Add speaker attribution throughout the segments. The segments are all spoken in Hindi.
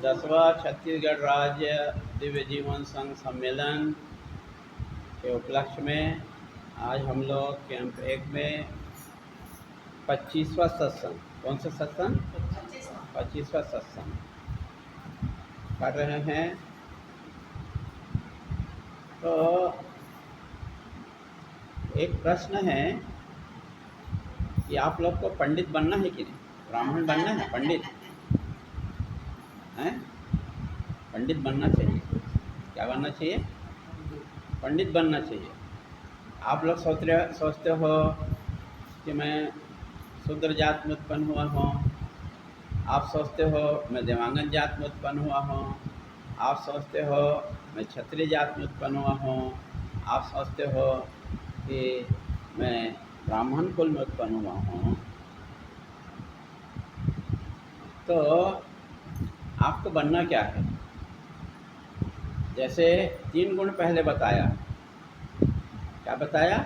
Speaker 1: 10वां छत्तीसगढ़ राज्य दिव्य जीवन संघ सम्मेलन के उपलक्ष्य में आज हम लोग कैंप 1 में 25वां सत्संग, कौन सा सत्संग? 25वां सत्संग कर रहे हैं। तो एक प्रश्न है कि आप लोग को पंडित बनना है कि नहीं? ब्राह्मण बनना है? पंडित हैं? पंडित बनना चाहिए। क्या बनना चाहिए? पंडित बनना चाहिए। आप लोग सोचते हो कि मैं शूद्र जात में उत्पन्न हुआ हूँ, आप सोचते हो मैं देवांगन जात में उत्पन्न हुआ हूँ, आप सोचते हो मैं क्षत्रिय जात में उत्पन्न हुआ हूँ, आप सोचते हो कि मैं ब्राह्मण कुल में उत्पन्न हुआ हूँ। तो आपको बनना क्या है? जैसे 3 गुण पहले बताया। क्या बताया?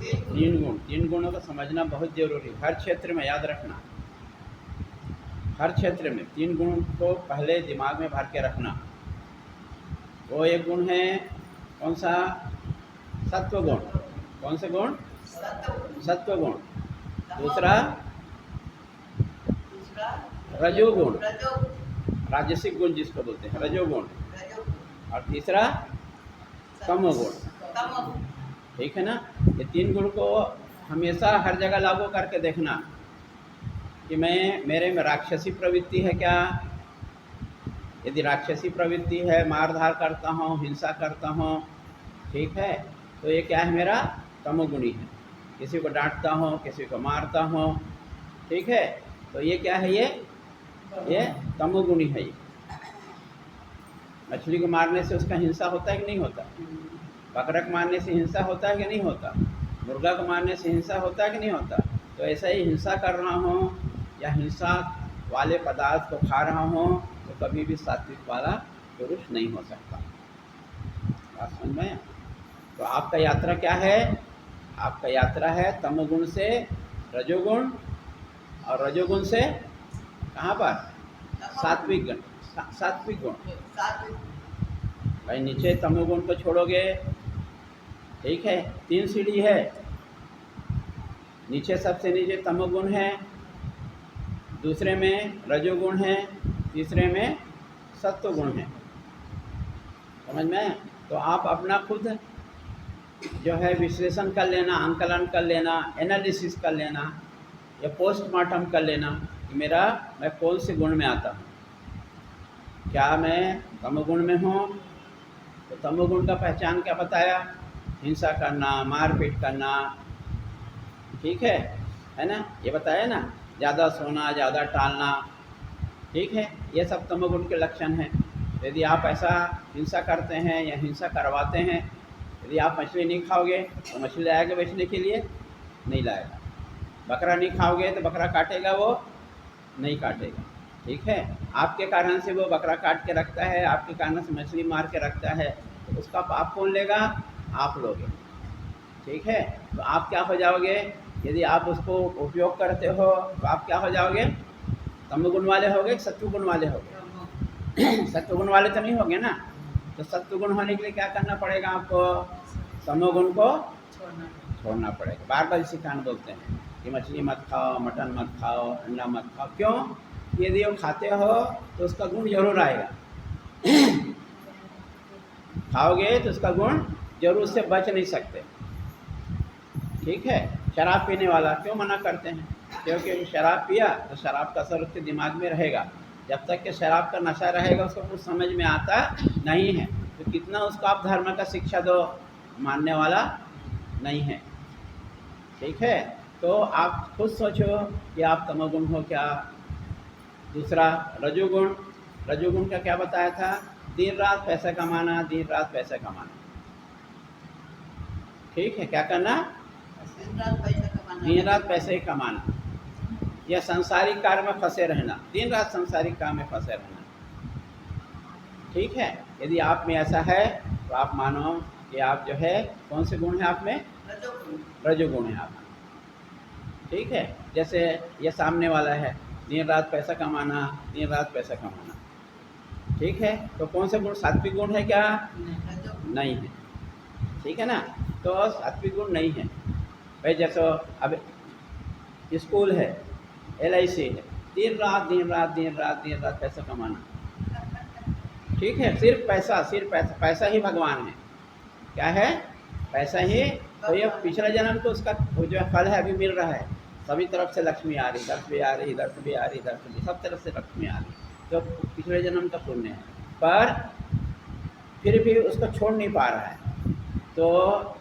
Speaker 1: 3 गुण। 3 गुणों को समझना बहुत जरूरी, हर क्षेत्र में याद रखना। हर क्षेत्र में 3 गुण को पहले दिमाग में भर के रखना। वो एक गुण है कौन सा? सत्व गुण। कौन सा गुण? सत्व गुण। दूसरा रजोगुण, राजसिक गुण जिसको बोलते हैं, रजोगुण। और तीसरा तमोगुण। ठीक है ना? ये 3 गुण को हमेशा हर जगह लागू करके देखना कि मेरे में राक्षसी प्रवृत्ति है क्या? यदि राक्षसी प्रवृत्ति है, मारधार करता हूँ, हिंसा करता हूँ, ठीक है, तो ये क्या है? मेरा तमोगुणी है। किसी को डांटता हूँ, किसी को मारता हूँ, ठीक है, तो ये क्या है? ये तमोगुणी है। ये मछली को मारने से उसका हिंसा होता है कि नहीं होता? बकरा को मारने से हिंसा होता है कि नहीं होता? मुर्गा को मारने से हिंसा होता है कि नहीं होता? तो ऐसा ही हिंसा कर रहा हूँ या हिंसा वाले पदार्थ को खा रहा हूँ तो कभी भी सात्विक वाला पुरुष नहीं हो सकता। बात समझ में? तो आपका यात्रा क्या है? आपका यात्रा है तमोगुण से रजोगुण, और रजोगुण से कहाँ पर? सात्विक गुण। सात्विक गुण। भाई नीचे तमोगुण को छोड़ोगे, ठीक है, 3 सीढ़ी है। नीचे सबसे नीचे तमोगुण है, दूसरे में रजोगुण है, तीसरे में सत्वगुण है। समझ में? तो आप अपना खुद जो है विश्लेषण कर लेना, आंकलन कर लेना, एनालिसिस कर लेना या पोस्टमार्टम कर लेना कि मैं कौन से गुण में आता हूँ। क्या मैं तमोगुण में हूँ? तो तमोगुण का पहचान क्या बताया? हिंसा करना, मारपीट करना, ठीक है ना? ये बताया ना, ज़्यादा सोना, ज़्यादा टालना, ठीक है, ये सब तमोगुण के लक्षण हैं। यदि आप ऐसा हिंसा करते हैं या हिंसा करवाते हैं, यदि आप मछली नहीं खाओगे तो मछली लाएगा बेचने के लिए? नहीं लाएगा। बकरा नहीं खाओगे तो बकरा काटेगा? वो नहीं काटेगा। ठीक है, आपके कारण से वो बकरा काट के रखता है, आपके कारण से मछली मार के रखता है, तो उसका पाप कौन लेगा? आप लोगे। ठीक है, तो आप क्या हो जाओगे? यदि आप उसको उपयोग करते हो तो आप क्या हो जाओगे? तमोगुण वाले होगे, सत्वगुण वाले होगे? सत्वगुण वाले तो नहीं होगे ना। तो सत्वगुण होने के लिए क्या करना पड़ेगा आपको? तमोगुण को छोड़ना पड़ेगा। बार बार इसी कारण बोलते हैं कि मछली मत खाओ, मटन मत खाओ, अंडा मत खाओ। क्यों? यदि वो खाते हो तो उसका गुण जरूर आएगा। खाओगे तो उसका गुण जरूर, उससे बच नहीं सकते। ठीक है, शराब पीने वाला क्यों मना करते हैं? क्योंकि शराब पिया तो शराब का असर उसके दिमाग में रहेगा। जब तक कि शराब का नशा रहेगा उसको कुछ समझ में आता नहीं है। तो कितना उसको आप धर्म का शिक्षा दो, मानने वाला नहीं है। ठीक है, तो आप खुद सोचो कि आप तमोगुण हो क्या। दूसरा रजोगुण। रजोगुण का क्या बताया था? दिन रात पैसा कमाना, दिन रात पैसा कमाना। ठीक है, क्या करना? दिन रात पैसे ही कमाना या संसारिक कार्य में फंसे रहना, दिन रात संसारिक काम में फंसे रहना। ठीक है, यदि आप में ऐसा है तो आप मानो कि आप जो है कौन से गुण है आप में? रजोगुण है आप। ठीक है, जैसे ये सामने वाला है, दिन रात पैसा कमाना, दिन रात पैसा कमाना। ठीक है, तो कौन सा गुण सात्विक गुण है क्या? नहीं है, ठीक है ना। तो सात्विक गुण नहीं है भाई। जैसे अब स्कूल है, LIC है, दिन रात दिन रात दिन रात दिन रात पैसा कमाना, ठीक है, सिर्फ पैसा, सिर्फ पैसा, पैसा ही भगवान है। क्या है? पैसा ही। तो ये पिछला जन्म तो उसका वो जो फल है अभी मिल रहा है, सभी तरफ से लक्ष्मी आ रही, इधर से भी आ रही, इधर से भी आ रही, इधर से भी, सब तरफ से लक्ष्मी आ रही, तो पिछले जन्म का पुण्य है। पर फिर भी उसको छोड़ नहीं पा रहा है। तो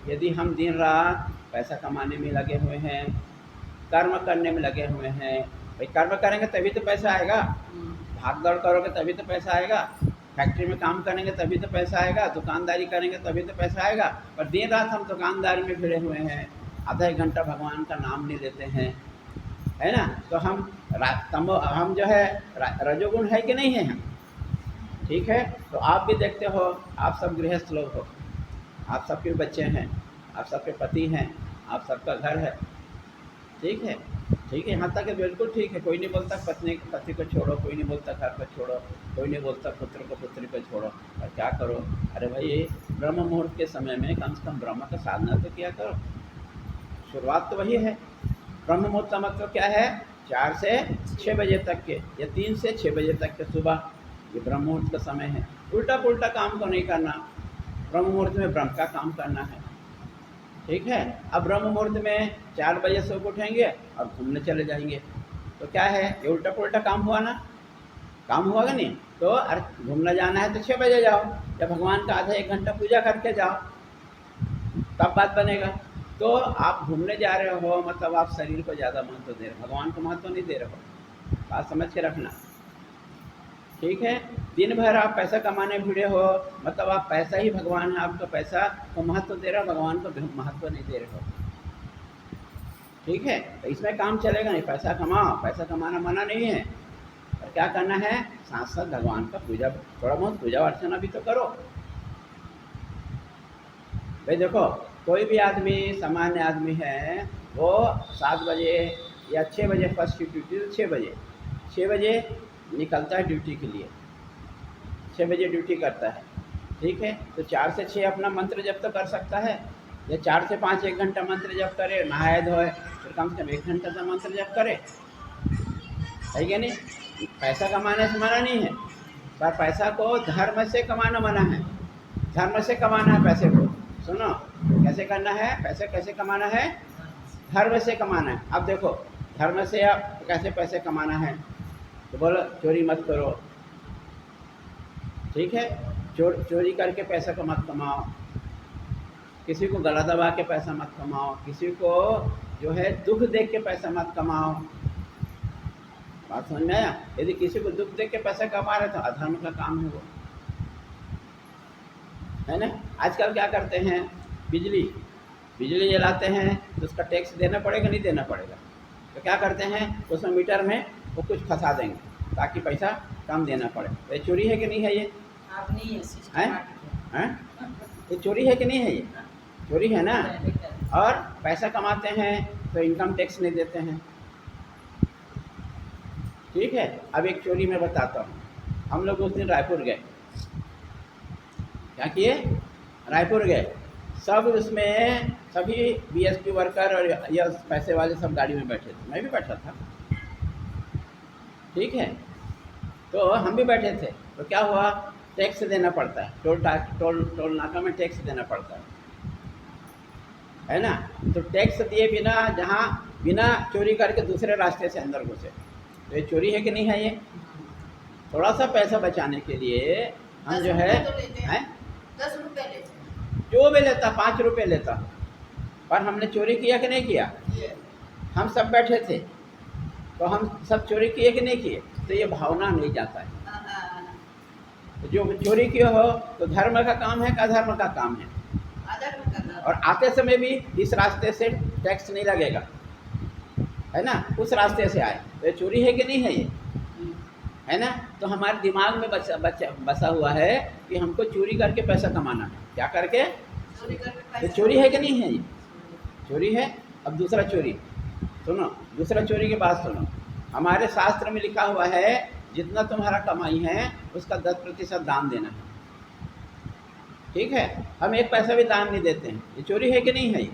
Speaker 1: यदि हम दिन रात पैसा कमाने में लगे हुए हैं, कर्म करने में लगे हुए हैं, भाई कर्म करेंगे तभी तो पैसा आएगा, भाग दौड़ करोगे तभी तो पैसा आएगा, फैक्ट्री में काम करेंगे तभी तो पैसा आएगा, दुकानदारी करेंगे तभी तो पैसा आएगा। पर दिन रात हम दुकानदारी में भिड़े हुए हैं, आधा एक घंटा भगवान का नाम नहीं लेते हैं, है ना। तो हम जो है रजोगुण है कि नहीं है हम? ठीक है, तो आप भी देखते हो, आप सब गृहस्थ लोग हो, आप सबके बच्चे हैं, आप सबके पति हैं, आप सबका घर है, ठीक है, ठीक है, यहाँ तक बिल्कुल ठीक है। कोई नहीं बोलता पति को छोड़ो, कोई नहीं बोलता घर को छोड़ो, कोई नहीं बोलता पुत्र को पुत्री को छोड़ो, और क्या करो? अरे भाई, ब्रह्म मुहूर्त के समय में कम से कम ब्रह्म का साधना तो किया करो। शुरुआत तो वही है। ब्रह्म मुहूर्त का मतलब क्या है? 4 से 6 बजे तक के, या 3 से 6 बजे तक के सुबह, ये ब्रह्म मुहूर्त का समय है। उल्टा पुल्टा काम को नहीं करना, ब्रह्म मुहूर्त में ब्रह्म का काम करना है, ठीक है। अब ब्रह्म मुहूर्त में 4 बजे से उठेंगे और घूमने चले जाएंगे, तो क्या है? ये उल्टा पुल्टा काम हुआ ना, काम हुआ कि नहीं? तो अरे घूमने जाना है तो 6 बजे जाओ, या भगवान का आधा 1 घंटा पूजा करके जाओ, तब बात बनेगा। तो आप घूमने जा रहे हो मतलब आप शरीर को ज़्यादा महत्व दे रहे हो, भगवान को महत्व नहीं दे रहे हो, बात समझ के रखना, ठीक है। दिन भर आप पैसा कमाने भिड़े हो मतलब आप पैसा ही भगवान है, आपका पैसा को महत्व दे रहे हो, भगवान को महत्व नहीं दे रहे हो, ठीक है। तो इसमें काम चलेगा नहीं। पैसा कमाओ, पैसा कमाना मना नहीं है, और क्या करना है? साथ साथ भगवान का पूजा, थोड़ा बहुत पूजा अर्चना भी तो करो। भाई देखो, कोई भी आदमी, सामान्य आदमी है, वो 7 बजे या 6 बजे फर्स्ट की ड्यूटी, तो 6 बजे निकलता है ड्यूटी के लिए, 6 बजे ड्यूटी करता है, ठीक है। तो 4 से 6 अपना मंत्र जप तो कर सकता है, या 4 से 5 1 घंटा मंत्र जप करे, नहाए धोए, फिर कम से कम 1 घंटा तो मंत्र जप करे, है क्या नहीं? पैसा कमाने से मना नहीं है, पर पैसा को धर्म से कमाना मना है। धर्म से कमाना है पैसे को। सुनो, कैसे करना है? पैसे कैसे कमाना है? धर्म से कमाना है। अब देखो, धर्म से आप कैसे पैसे कमाना है? तो बोलो चोरी मत करो, ठीक है, चोरी करके पैसा को मत कमाओ, किसी को गला दबा के पैसा मत कमाओ, किसी को जो है दुख देख के पैसा मत कमाओ। बात समझ में आया? यदि किसी को दुख देख के पैसा कमा रहे तो अधर्म का काम है वो, है ना। आजकल क्या करते हैं, बिजली जलाते हैं तो उसका टैक्स देना पड़ेगा, नहीं देना पड़ेगा? तो क्या करते हैं, उसमें मीटर में वो कुछ फंसा देंगे ताकि पैसा कम देना पड़े। तो ये चोरी है कि नहीं है? ये
Speaker 2: आप नहीं
Speaker 1: है, ये चोरी है कि नहीं है? ये चोरी है ना। और पैसा कमाते हैं तो इनकम टैक्स नहीं देते हैं, ठीक है। अब एक चोरी मैं बताता हूँ। हम लोग उस दिन रायपुर गए, क्या किए? रायपुर गए, सब उसमें सभी BSP वर्कर और या पैसे वाले सब गाड़ी में बैठे थे, मैं भी बैठा था, ठीक है। तो हम भी बैठे थे, तो क्या हुआ, टैक्स देना पड़ता है, टोल नाका में टैक्स देना पड़ता है ना। तो टैक्स दिए बिना चोरी करके दूसरे रास्ते से अंदर घुसे, तो ये चोरी है कि नहीं है? ये थोड़ा सा पैसा बचाने के लिए हम जो है
Speaker 2: 10 रुपये लेते हैं,
Speaker 1: जो भी लेता 5 रुपये लेता, पर हमने चोरी किया कि नहीं किया? हम सब बैठे थे, तो हम सब चोरी किए कि नहीं किए? तो ये भावना नहीं जाता है। तो जो चोरी किए हो तो धर्म का काम है, का धर्म का काम है। और आते समय भी इस रास्ते से टैक्स नहीं लगेगा, है ना, उस रास्ते से आए, तो ये चोरी है कि नहीं है? ये है ना। तो हमारे दिमाग में बसा हुआ है कि हमको चोरी करके पैसा कमाना है। क्या करके? तो चोरी है कि नहीं है? ये चोरी है। अब दूसरा चोरी सुनो, दूसरा चोरी की बात सुनो। हमारे शास्त्र में लिखा हुआ है, जितना तुम्हारा कमाई है उसका 10% दान देना है। ठीक है, हम एक पैसा भी दान नहीं देते हैं। ये चोरी है कि नहीं है? ये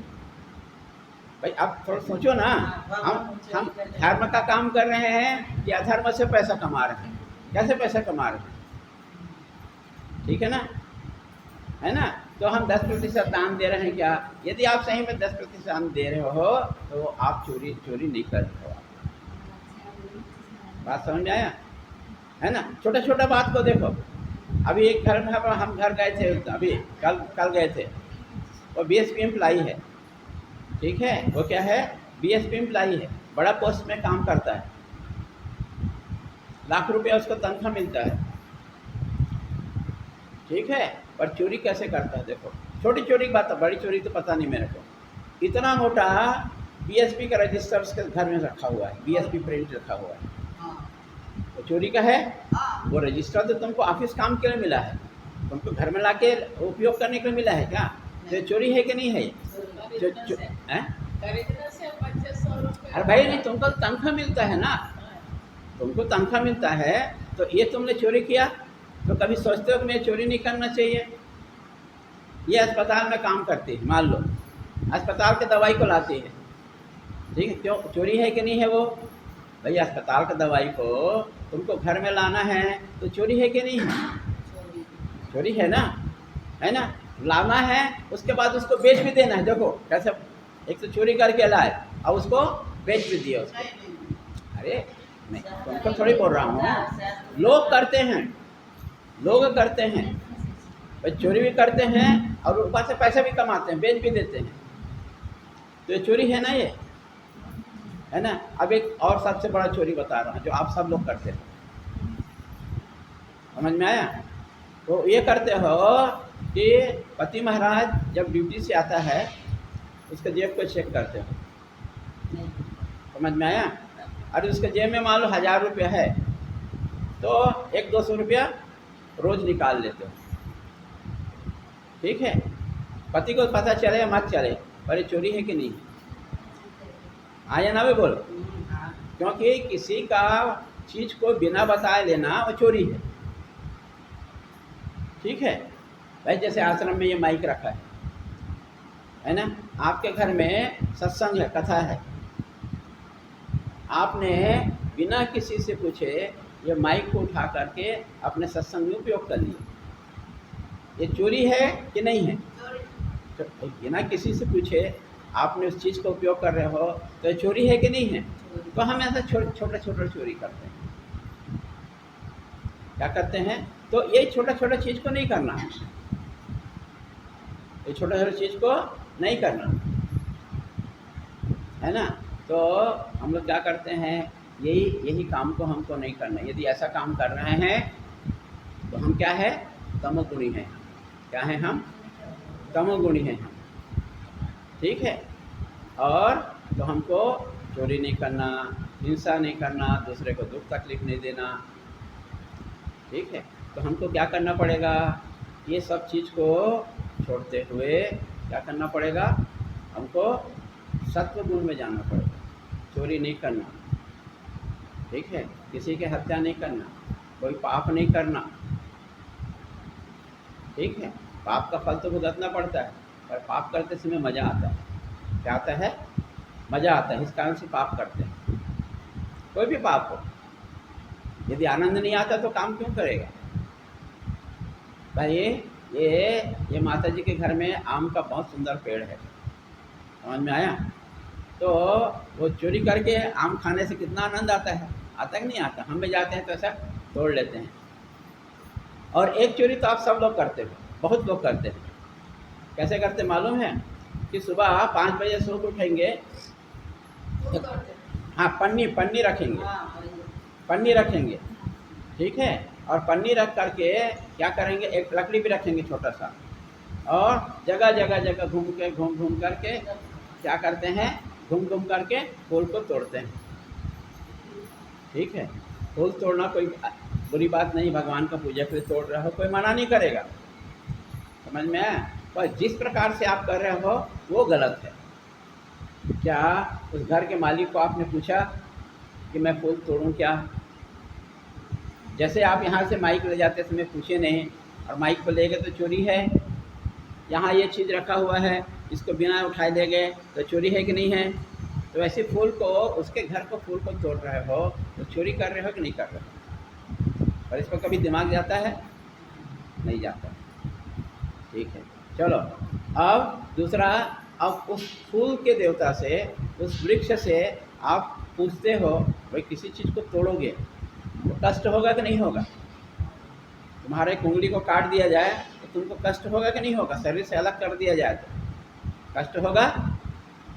Speaker 1: भाई आप थोड़ा सोचो ना, हम धर्म का काम कर रहे हैं कि अधर्म से पैसा कमा रहे हैं? कैसे पैसा कमा रहे हैं? ठीक है ना, है ना? तो हम 10% दान दे रहे हैं क्या? यदि आप सही में 10% दान दे रहे हो तो आप चोरी नहीं कर रहे हो। बात समझ में आया? है ना? छोटा छोटा बात को देखो। अभी एक घर में हम घर गए थे, अभी कल गए थे। वो बीएसपी एम्प्लाई है। ठीक है, वो क्या है? बीएसपी एम्प्लाई है, बड़ा पोस्ट में काम करता है, लाख रुपया उसको तनख्वाह मिलता है। ठीक है, पर चोरी कैसे करता है देखो। छोटी छोटी बात है, बड़ी चोरी तो पता नहीं मेरे को। इतना मोटा बीएसपी का रजिस्टर उसके घर में रखा हुआ है, बीएसपी प्रिंट रखा हुआ है। वो चोरी का है? वो रजिस्टर तो तुमको ऑफिस काम के लिए मिला है, तुमको घर में लाके उपयोग करने के लिए मिला है क्या? तो चोरी है कि नहीं है? अरे भाई नहीं, तुमको तनख्वाह मिलता है ना, तुमको तनख्वाह मिलता है, तो ये तुमने चोरी किया तो कभी सोचते हो कि मैं चोरी नहीं करना चाहिए? ये अस्पताल में काम करती है, मान लो अस्पताल के दवाई को लाती है, ठीक है, क्यों चोरी है कि नहीं है? वो भाई अस्पताल के दवाई को तुमको घर में लाना है तो चोरी है कि नहीं है? चोरी है ना, है ना? लाना है, उसके बाद उसको बेच भी देना है। देखो कैसे, एक तो चोरी करके लाए और उसको बेच भी दिया उसको। अरे नहीं, तुमको थोड़ी बोल रहा हूँ, लोग करते हैं, लोग करते हैं भाई, चोरी भी करते हैं और ऊपर से पैसे भी कमाते हैं, बेच भी देते हैं। तो ये चोरी है ना, ये है ना? अब एक और सबसे बड़ा चोरी बता रहा हूँ जो आप सब लोग करते हो, समझ में आया? तो ये करते हो कि पति महाराज जब ड्यूटी से आता है उसके जेब को चेक करते हो, समझ में आया? और उसके जेब में मान लो 1000 रुपया है तो 100-200 रुपया रोज निकाल लेते हो। ठीक है, पति को पता चले या मत चले, पर ये चोरी है कि नहीं? आया ना? वे बोलो, क्योंकि किसी का चीज़ को बिना बताए लेना वो चोरी है। ठीक है भाई, जैसे आश्रम में ये माइक रखा है ना? आपके घर में सत्संग है, कथा है, आपने बिना किसी से पूछे ये माइक को उठा करके अपने सत्संग में उपयोग कर लिया, ये चोरी है कि नहीं है? तो बिना किसी से पूछे आपने उस चीज़ का उपयोग कर रहे हो तो ये चोरी है कि नहीं है? तो हम ऐसा छोटा छोटा चोरी करते हैं। क्या करते हैं? तो ये छोटा छोटा चीज़ को नहीं करना, ये छोटा छोटा चीज़ को नहीं करना, है ना? तो हम लोग क्या करते हैं, यही काम को हमको नहीं करना। यदि ऐसा काम कर रहे हैं तो हम क्या है? तमोगुणी हैं। क्या हैं हम? तमोगुणी हैं हम। ठीक है, और तो हमको चोरी नहीं करना, हिंसा नहीं करना, दूसरे को दुख तकलीफ नहीं देना। ठीक है, तो हमको क्या करना पड़ेगा? ये सब चीज़ को छोड़ते हुए क्या करना पड़ेगा? हमको सत्व गुण में जाना पड़ेगा। चोरी नहीं करना, ठीक है, किसी की हत्या नहीं करना, कोई पाप नहीं करना। ठीक है, पाप का फल तो भुगतना पड़ता है, पर पाप करते समय मज़ा आता है। क्या आता है? मज़ा आता है, इस कारण से पाप करते हैं। कोई भी पाप हो, यदि आनंद नहीं आता तो काम क्यों करेगा? भाई ये माता जी के घर में आम का बहुत सुंदर पेड़ है, समझ में आया? तो वो चोरी करके आम खाने से कितना आनंद आता है? आता कि नहीं आता? हम भी जाते हैं तो ऐसा तोड़ लेते हैं। और एक चोरी तो आप सब लोग करते हो, बहुत लोग करते हैं। कैसे करते मालूम है? कि सुबह 5 बजे सो के उठेंगे, हाँ, पन्नी रखेंगे, पन्नी रखेंगे, ठीक है, और पन्नी रख करके क्या करेंगे? एक लकड़ी भी रखेंगे छोटा सा, और जगह घूम करके क्या करते हैं? घूम करके फूल को तोड़ते हैं। ठीक है, फूल तोड़ना कोई बुरी बात नहीं, भगवान का पूजा के लिए तोड़ रहे हो, कोई मना नहीं करेगा, समझ में आया? पर जिस प्रकार से आप कर रहे हो वो गलत है। क्या उस घर के मालिक को आपने पूछा कि मैं फूल तोड़ूं क्या? जैसे आप यहाँ से माइक ले जाते समय पूछे नहीं और माइक पर ले गए तो चोरी है। यहाँ ये चीज़ रखा हुआ है, इसको बिना उठाए ले गए तो चोरी है कि नहीं है। तो ऐसे फूल को, उसके घर को, फूल को तोड़ रहे हो तो चोरी कर रहे हो कि नहीं कर रहे हो। और इस पर कभी दिमाग जाता है? नहीं जाता। ठीक है, चलो अब दूसरा, अब उस फूल के देवता से, उस वृक्ष से आप पूछते हो भाई किसी चीज़ को तोड़ोगे तो कष्ट होगा कि नहीं होगा। तुम्हारे उंगली को काट दिया जाए तो तुमको कष्ट होगा कि नहीं होगा। शरीर से अलग कर दिया जाए तो कष्ट होगा,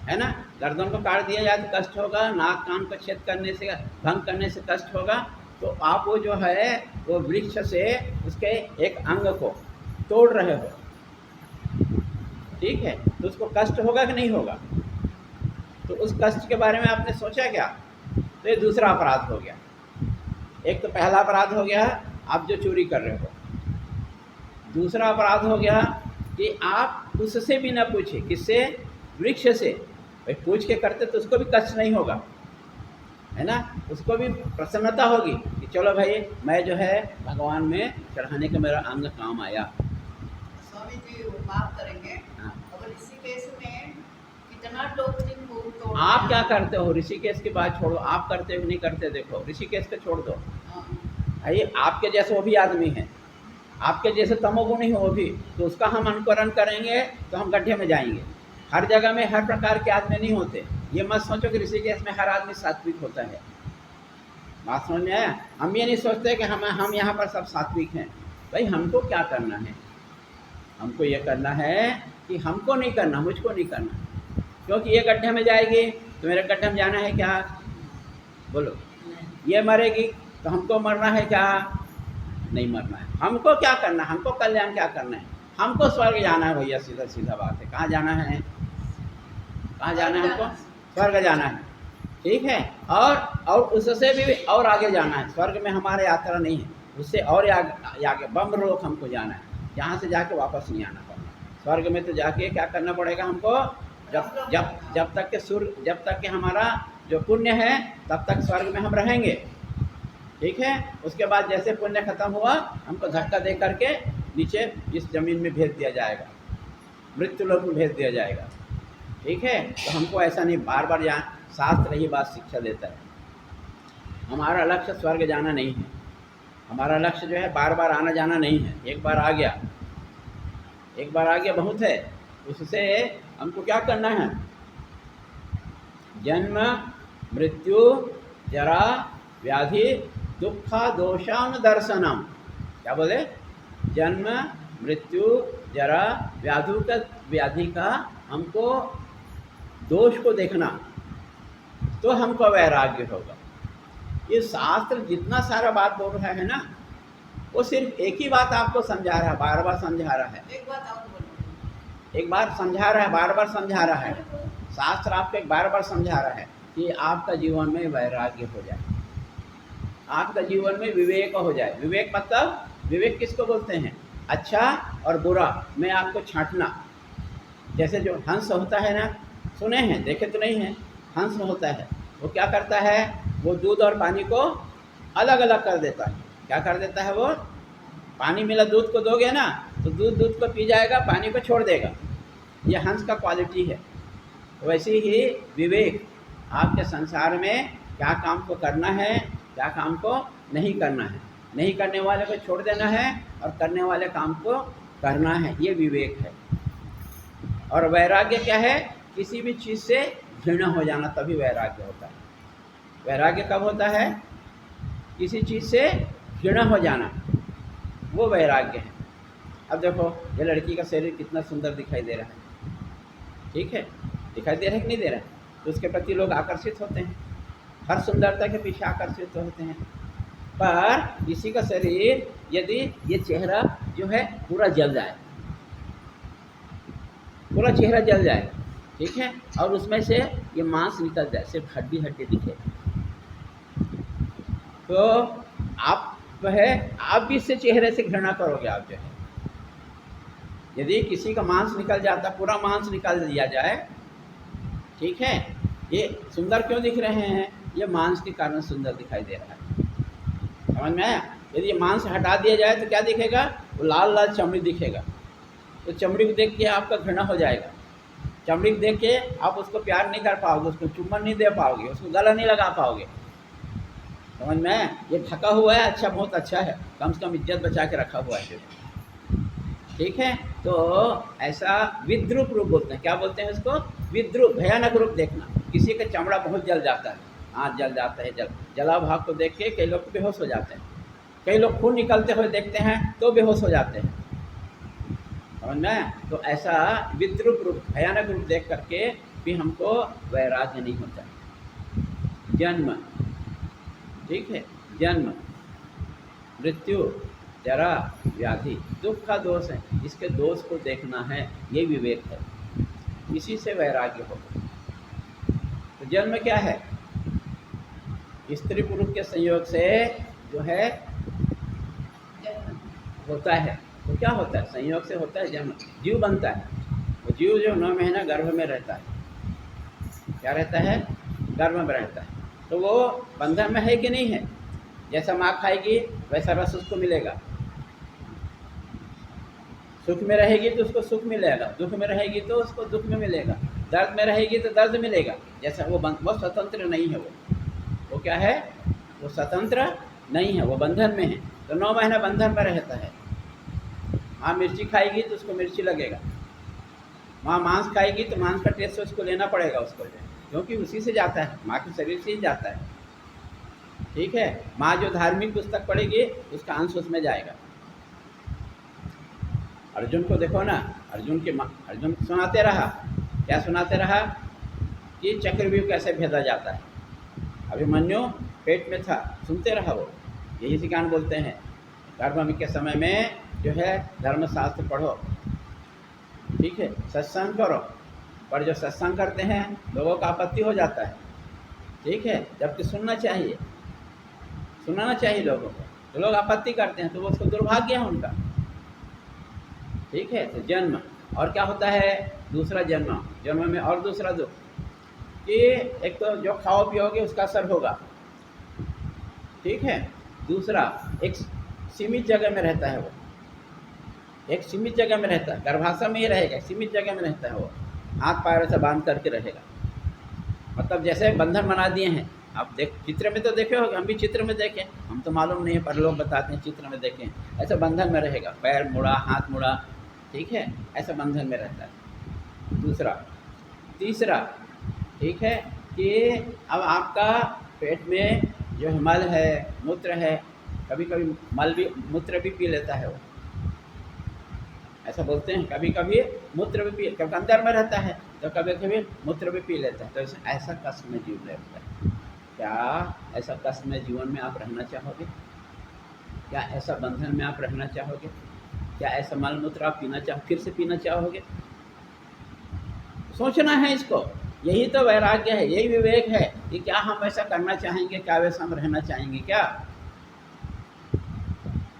Speaker 1: है ना। गर्दन को काट दिया जाए तो कष्ट होगा, नाक कान को छेद करने से, भंग करने से कष्ट होगा। तो आप वो जो है वो वृक्ष से उसके एक अंग को तोड़ रहे हो, ठीक है, तो उसको कष्ट होगा कि नहीं होगा। तो उस कष्ट के बारे में आपने सोचा क्या। तो ये दूसरा अपराध हो गया। एक तो पहला अपराध हो गया आप जो चोरी कर रहे हो, दूसरा अपराध हो गया कि आप उससे भी ना पूछे, किससे, वृक्ष से। भाई पूछ के करते तो उसको भी कष्ट नहीं होगा, है ना, उसको भी प्रसन्नता होगी कि चलो भाई मैं जो है भगवान में चढ़ाने का मेरा अंग काम आया।
Speaker 2: स्वामी जी वो माफ करेंगे,
Speaker 1: हाँ।
Speaker 2: अगर ऋषिकेश में कितना लोग जिनको तोड़
Speaker 1: आप क्या करते हो, ऋषिकेश की बात छोड़ो, आप करते हो कि नहीं करते, देखो ऋषिकेश को छोड़ दो।
Speaker 2: हाँ,
Speaker 1: भाई आपके जैसे वो भी आदमी हैं, आपके जैसे तमोगुणी हो वो भी, तो उसका हम अनुकरण करेंगे तो हम गड्ढे में जाएंगे। हर जगह में हर प्रकार के आदमी नहीं होते। ये मत सोचो कि ऋषिकेश में हर आदमी सात्विक होता है। बात समझ में आया। हम ये नहीं सोचते कि हम यहाँ पर सब सात्विक हैं। भाई हमको क्या करना है, हमको ये करना है कि हमको नहीं करना, मुझको नहीं करना। क्योंकि ये गड्ढे में जाएगी तो मेरे गड्ढे में जाना है क्या, बोलो। ये मरेगी तो हमको मरना है क्या, नहीं मरना है। हमको क्या करना, हमको कल्याण क्या करना है, हमको स्वर्ग जाना है। भैया सीधा सीधा बात है। कहाँ जाना है, कहाँ जाना है हमको, स्वर्ग जाना है, ठीक है। और उससे भी और आगे जाना है। स्वर्ग में हमारे यात्रा नहीं है, उससे और आगे ब्रह्मलोक हमको जाना है, यहाँ से जाके वापस नहीं आना पड़ना। स्वर्ग में तो जाके क्या करना पड़ेगा हमको, जब तक के सूर्य, जब तक के हमारा जो पुण्य है तब तक स्वर्ग में हम रहेंगे, ठीक है। उसके बाद जैसे पुण्य खत्म हुआ हमको धक्का दे करके नीचे इस जमीन में भेज दिया जाएगा, मृत्यु लोक में भेज दिया जाएगा, ठीक है। तो हमको ऐसा नहीं बार बार यहाँ, शास्त्र यही बात शिक्षा देता है। हमारा लक्ष्य स्वर्ग जाना नहीं है, हमारा लक्ष्य जो है बार बार आना जाना नहीं है। एक बार आ गया, एक बार आ गया बहुत है। उससे हमको क्या करना है, जन्म मृत्यु जरा व्याधि दुखा दोषान दर्शनम। क्या बोले, जन्म मृत्यु जरा व्याधि का हमको दोष को देखना तो हमको वैराग्य होगा। ये शास्त्र जितना सारा बात बोल रहा है ना, वो सिर्फ एक ही बात आपको समझा रहा है, बार बार समझा रहा है।
Speaker 2: एक बात और बोलो,
Speaker 1: एक बार समझा रहा है, बार बार समझा रहा है। शास्त्र आपको एक बार बार समझा रहा है कि आपका जीवन में वैराग्य हो जाए, आपका जीवन में विवेक हो जाए। विवेक मतलब, विवेक किसको बोलते हैं, अच्छा और बुरा में आपको छांटना। जैसे जो हंस होता है ना, सुने हैं, देखे तो नहीं हैं, हंस होता है, वो क्या करता है, वो दूध और पानी को अलग अलग कर देता है। क्या कर देता है, वो पानी मिला दूध को दोगे ना तो दूध को पी जाएगा, पानी को छोड़ देगा। ये हंस का क्वालिटी है। वैसे ही विवेक, आपके संसार में क्या काम को करना है, क्या काम को नहीं करना है, नहीं करने वाले को छोड़ देना है और करने वाले काम को करना है, ये विवेक है। और वैराग्य क्या है, किसी भी चीज़ से घृणा हो जाना, तभी वैराग्य होता है। वैराग्य कब होता है, किसी चीज़ से घृणा हो जाना, वो वैराग्य है। अब देखो ये लड़की का शरीर कितना सुंदर दिखाई दे रहा है, ठीक है, दिखाई दे रहा है कि नहीं दे रहा है, तो उसके प्रति लोग आकर्षित होते हैं, हर सुंदरता के पीछे आकर्षित होते हैं। पर किसी का शरीर, यदि ये चेहरा जो है पूरा जल जाए, पूरा चेहरा जल जाए, ठीक है, और उसमें से ये मांस निकल जाए, सिर्फ हड्डी हड्डी दिखे, तो आप जो है, आप भी इससे चेहरे से घृणा करोगे। आप जो है, यदि किसी का मांस निकल जाता, पूरा मांस निकाल दिया जाए, ठीक है, ये सुंदर क्यों दिख रहे हैं, ये मांस के कारण सुंदर दिखाई दे रहा है, समझ में आया। यदि ये मांस हटा दिया जाए तो क्या दिखेगा? वो लाल लाल चमड़ी दिखेगा। तो चमड़ी को देख के आपका घृणा हो जाएगा। चमड़ी को देख के आप उसको प्यार नहीं कर पाओगे, उसको चुम्बन नहीं दे पाओगे, उसको गला नहीं लगा पाओगे। समझ में? ये ढका हुआ है, अच्छा, बहुत अच्छा है, कम से कम इज्जत बचा के रखा हुआ है। ठीक है, तो ऐसा विद्रूप रूप बोलते हैं। क्या बोलते हैं उसको? विद्रूप, भयानक रूप देखना। किसी का चमड़ा बहुत जल जाता है, हाथ जल जाता है, जला भाग को देख के कई लोग बेहोश हो जाते हैं। कई लोग खून निकलते हुए देखते हैं तो बेहोश हो जाते हैं। समझ में? तो ऐसा विद्रूप रूप, भयानक रूप देख करके भी हमको वैराग्य नहीं होता। जन्म, ठीक है, जन्म, मृत्यु, जरा, व्याधि, दुख का दोष है, इसके दोष को देखना है, ये विवेक है, इसी से वैराग्य होगा। तो जन्म क्या है? स्त्री पुरुष के संयोग से जो है
Speaker 2: जन्म
Speaker 1: होता है। तो क्या होता है? संयोग से होता है जन्म, जीव बनता है। वो जीव जो 9 महीना गर्भ में रहता है, क्या रहता है? गर्भ में रहता है। तो वो बंधन में है कि नहीं है? जैसा माँ खाएगी वैसा रस उसको मिलेगा। सुख में रहेगी तो उसको सुख मिलेगा, दुख में रहेगी तो उसको दुख में मिलेगा, दर्द में रहेगी तो दर्द मिलेगा। जैसा वो स्वतंत्र नहीं है। वो क्या है? वो स्वतंत्र नहीं है, वो बंधन में है। तो 9 महीना बंधन में रहता है। माँ मिर्ची खाएगी तो उसको मिर्ची लगेगा, माँ मांस खाएगी तो मांस का टेस्ट उसको लेना पड़ेगा उसको, क्योंकि उसी से जाता है, माँ के शरीर से ही जाता है। ठीक है, माँ जो धार्मिक पुस्तक पढ़ेगी उसका अंश उसमें जाएगा। अर्जुन को देखो ना, अर्जुन सुनाते रहा, क्या सुनाते रहा? कि चक्रव्यूह कैसे भेदा जाता है। अभिमन्यु पेट में था, सुनते रहा वो। यही सिकान बोलते हैं, गर्भ के समय में जो है धर्मशास्त्र पढ़ो, ठीक है, सत्संग करो। पर जो सत्संग करते हैं लोगों का आपत्ति हो जाता है, ठीक है, जबकि सुनना चाहिए लोगों को, तो लोग आपत्ति करते हैं, तो वो उसको दुर्भाग्य है उनका। ठीक है, तो जन्म, और क्या होता है? दूसरा जन्म में और दूसरा दुख, कि एक तो जो खाओ पियोगे उसका असर होगा, ठीक है। दूसरा, एक सीमित जगह में रहता है वो, एक सीमित जगह में रहता है, गर्भाशय में ही रहेगा, सीमित जगह में रहता है वो, हाथ पैरों से बांध करके रहेगा। मतलब जैसे बंधन बना दिए हैं, आप चित्र में तो देखे होगे, हम भी चित्र में देखें, हम तो मालूम नहीं है पर लोग बताते हैं चित्र में देखें, ऐसे बंधन में रहेगा, पैर मुड़ा, हाथ मुड़ा, ठीक है, ऐसा बंधन में रहता है। दूसरा, तीसरा, ठीक है, कि अब आपका पेट में जो मल है, मूत्र है, कभी कभी मल भी, मूत्र भी पी लेता है वो, ऐसा बोलते हैं, कभी कभी मूत्र भी पी, क्योंकि अंदर में रहता है, तो कभी कभी मूत्र भी पी लेता है। तो ऐसा कष्ट में जीव रहता है। क्या ऐसा कष्ट में जीवन में आप रहना चाहोगे? क्या ऐसा बंधन में आप रहना चाहोगे? क्या ऐसा मल मूत्र आप फिर से पीना चाहोगे? सोचना है इसको। यही तो वैराग्य है, यही विवेक है कि क्या हम ऐसा करना चाहेंगे, क्या वैसा हम रहना चाहेंगे क्या?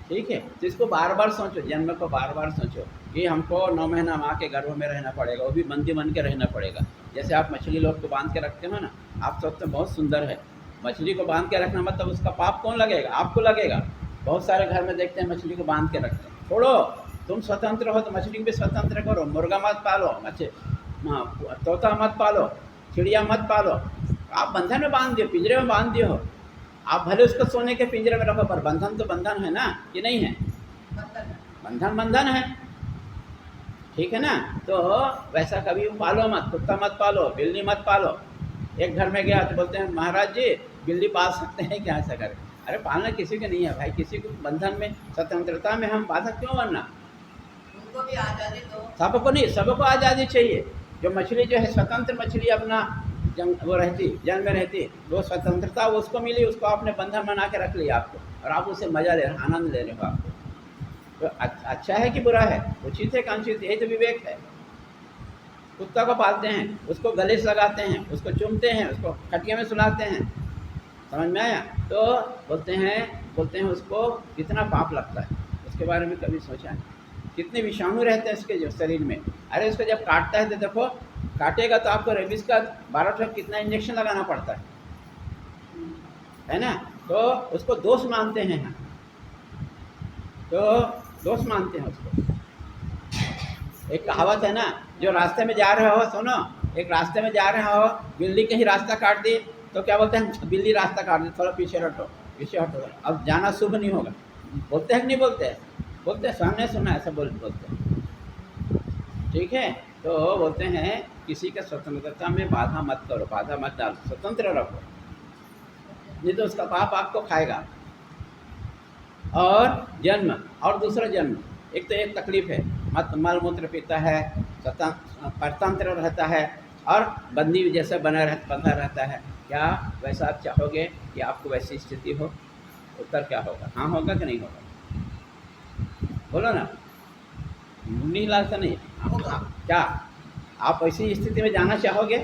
Speaker 1: ठीक है, तो इसको बार बार सोचो, जन्म को बार बार सोचो कि हमको 9 महीना माँ के गर्भ में रहना पड़ेगा, वो भी बंदी बन के रहना पड़ेगा। जैसे आप मछली लोग को बांध के रखते हो ना, आप सोचते बहुत सुंदर है, मछली को बांध के रखना, मतलब उसका पाप कौन लगेगा? आपको लगेगा। बहुत सारे घर में देखते हैं मछली को बांध के रखते हैं। छोड़ो, तुम स्वतंत्र हो तो मछली को भी स्वतंत्र करो। मुर्गा मत पालो, तोता मत पालो, चिड़िया मत पालो। आप बंधन में बांध दियो, पिंजरे में बांध दियो हो। आप भले उसको सोने के पिंजरे में रखो, पर बंधन तो बंधन है ना, कि नहीं है? बंधन है, ठीक है ना। तो वैसा कभी पालो मत, कुत्ता मत पालो, बिल्ली मत पालो। एक घर में गया तो बोलते हैं महाराज जी बिल्ली पाल सकते हैं क्या? ऐसा करें? अरे पालना किसी को नहीं है भाई, किसी को बंधन में, स्वतंत्रता में हम बाधक क्यों बनना?
Speaker 2: उनको भी आज़ादी दो।
Speaker 1: सबको नहीं, सबको आज़ादी चाहिए। जो मछली जो है स्वतंत्र मछली, अपना वो रहती, जन्म में रहती, वो स्वतंत्रता उसको मिली, उसको आपने बंधन बना के रख लिया आपको, और आप उससे मजा ले रहे, आनंद ले रहे हो आपको। तो अच्छा है कि बुरा है? उचित है कि अनुचित? यही तो विवेक है। कुत्ता को पालते हैं, उसको गले से लगाते हैं, उसको चूमते हैं, उसको खटिया में सुलाते हैं, समझ में आया? तो बोलते हैं उसको कितना पाप लगता है, उसके बारे में कभी सोचा है? कितने विषाणु रहते हैं उसके जो शरीर में। अरे उसको जब काटता है तो देखो, काटेगा तो आपको रेबीज का 12 कितना इंजेक्शन लगाना पड़ता है ना? तो उसको दोष मानते हैं हम, तो दोष मानते हैं उसको। एक कहावत है ना, जो रास्ते में जा रहे हो, सुनो, एक रास्ते में जा रहे हो, बिल्ली कहीं रास्ता काट दी तो क्या बोलते हैं, बिल्ली रास्ता काट दी, थोड़ा पीछे हटो, पीछे हटो, अब जाना शुभ नहीं होगा। बोलते हैं कि नहीं बोलते हैं? बोलते हैं, सामने सुना ऐसा बोलते हैं। ठीक है, तो बोलते हैं किसी के स्वतंत्रता में बाधा मत करो, बाधा मत डालो, स्वतंत्र रखो, नहीं तो उसका पाप आपको खाएगा। और जन्म और दूसरा जन्म, एक तो एक तकलीफ है, मत मल मूत्र पीता है, परतंत्र रहता है और बंदी जैसा बंधा रहता है। क्या वैसा आप चाहोगे कि आपको वैसी स्थिति हो? उत्तर क्या होगा? हाँ होगा कि नहीं होगा? बोलो ना, नहीं लालसा नहीं। हाँ, क्या आप ऐसी स्थिति में जाना चाहोगे?